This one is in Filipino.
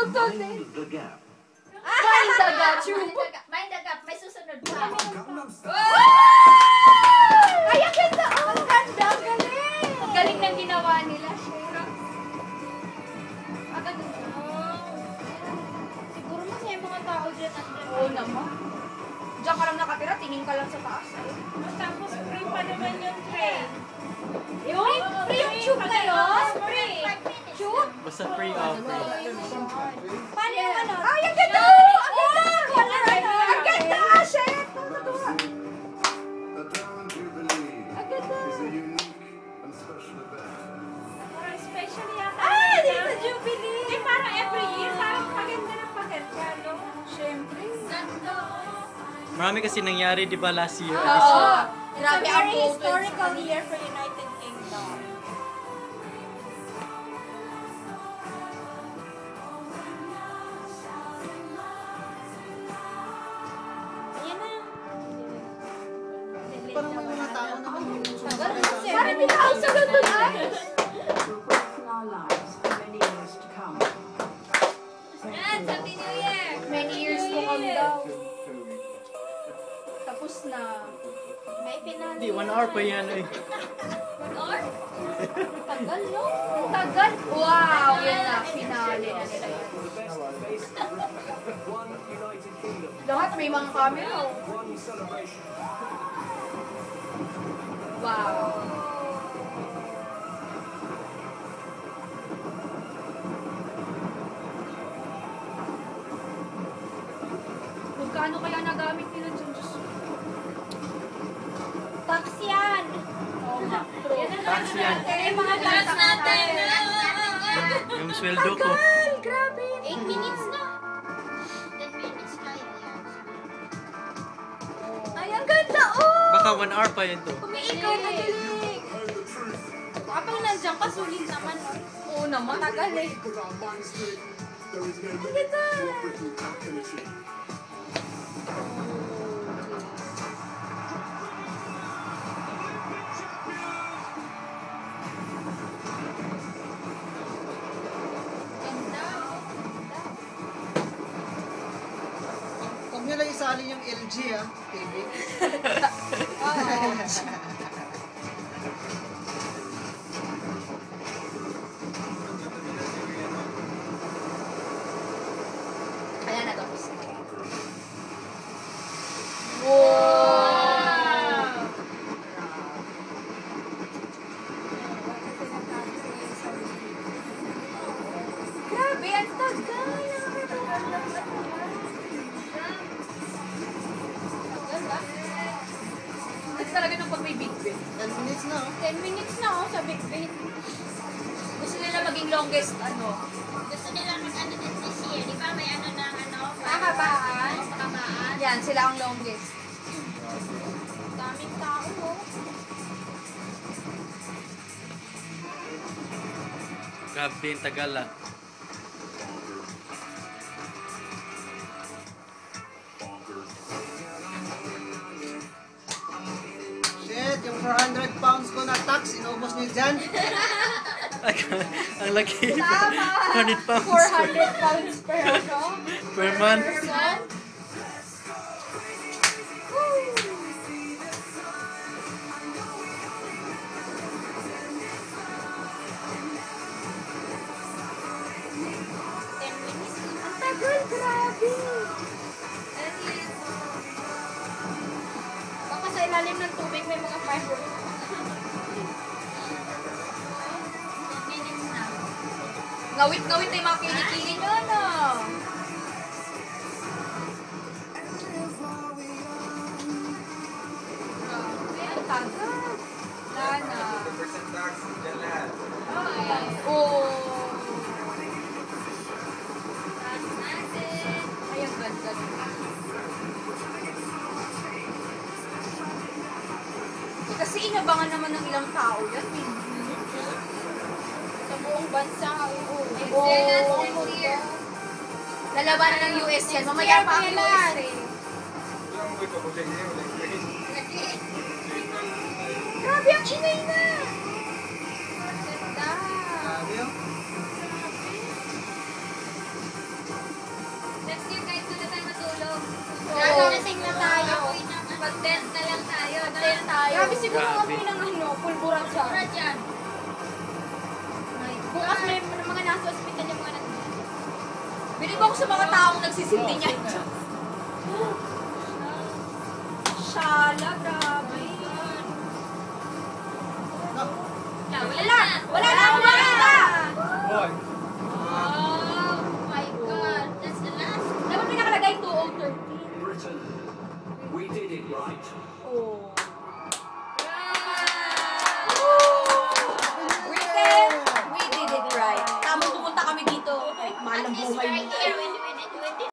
Totoo din. Mind the gap. Mind the gap. True. Mind the gap. May susunod pa. Ay, ang ganda. Ang ganda. Ang galing. Ang galing ng ginawa nila. Ang ganda. Siguro mas may mga tao dyan. Oo naman. Diyan ka lang nakatira, tingin ka lang sa taas. Tapos free pa naman yung train. Yung? Free yung tube na yun? Free. Tube? Basta free of. Paano yung ano? Ay, ang ganda! Ang ganda! Ang ganda! Shit! Natutuwa. Ang ganda! Parang special yata. Ay, di sa Jubilee! Eh, parang every year, parang paganda ng paganda, no? Siyempre. Marami kasi nangyari, di ba, last year? Oo. It's a Grabe ang very photo. historical year for United Kingdom. Ayan na. Parang may mga tao naman yung Parang pinakasagot doon ay. Yan, Happy New Year! Many years to come daw. Tapos na. May finale. Hindi, 1 hour pa yan eh. 1 hour? Tagal, no? Ang tagal. Wow, yun na. Finale na nila yan. Lahat may mga camera. Oh. Wow. Magkano kaya nagamit nila dyan? Diyos ko. Tax yan! Oo nga. Tax yan. Yung mga tax natin! Yung sweldo ko. Grabe. 8 minutes na. 10 minutes kaya yan. Ay, ang ganda, oh! Baka 1 hour pa yun to. Umiikaw, magaling. Kapag nandiyan ka, sulit naman. Oo naman. Tagal eh. Ang ganda. Huwag nyo lang isali yung LG TV. Ayan na, tapos na. Wow! Grabe, ang tagal. Ang talaga ng pag may big bit. 10 minutes na 10 minutes na ako sa Big Bait. Gusto nila maging longest, ano? Gusto nila mag-ano din this year. Di ba may ano na ano? Pakabaan. Pakabaan. Yan, sila ang longest. Daming tao, oh. Grabe yung tagal ah. Shit, yung 400 pounds ko na tax, inubos nyo dyan. Ang laki. Tama! 100 pounds 400 pounds per ano? per month. Person? Ang tagal, grabe! Baka sa ilalim ng tubig may mga fireworks. Ngawit-ngawit na yung mga kilikili nyo, no? Grabe, ang tagal. Lana. Oo. Ay, ang ganda. Kasi inabangan naman ng ilang tao yan. Sa buong bansa, oo. Lalabanan ng US yan. Mamaya pa ang US eh. Grabe, ang ingay na! Grabe yun. Baliw ako sa mga taong nagsisindi niya. Shala, grabe. Wala na akong makita. Boy. Oh my God. That's the last. Dapat may nakalagay 2013. Britain, we did it right. Oh.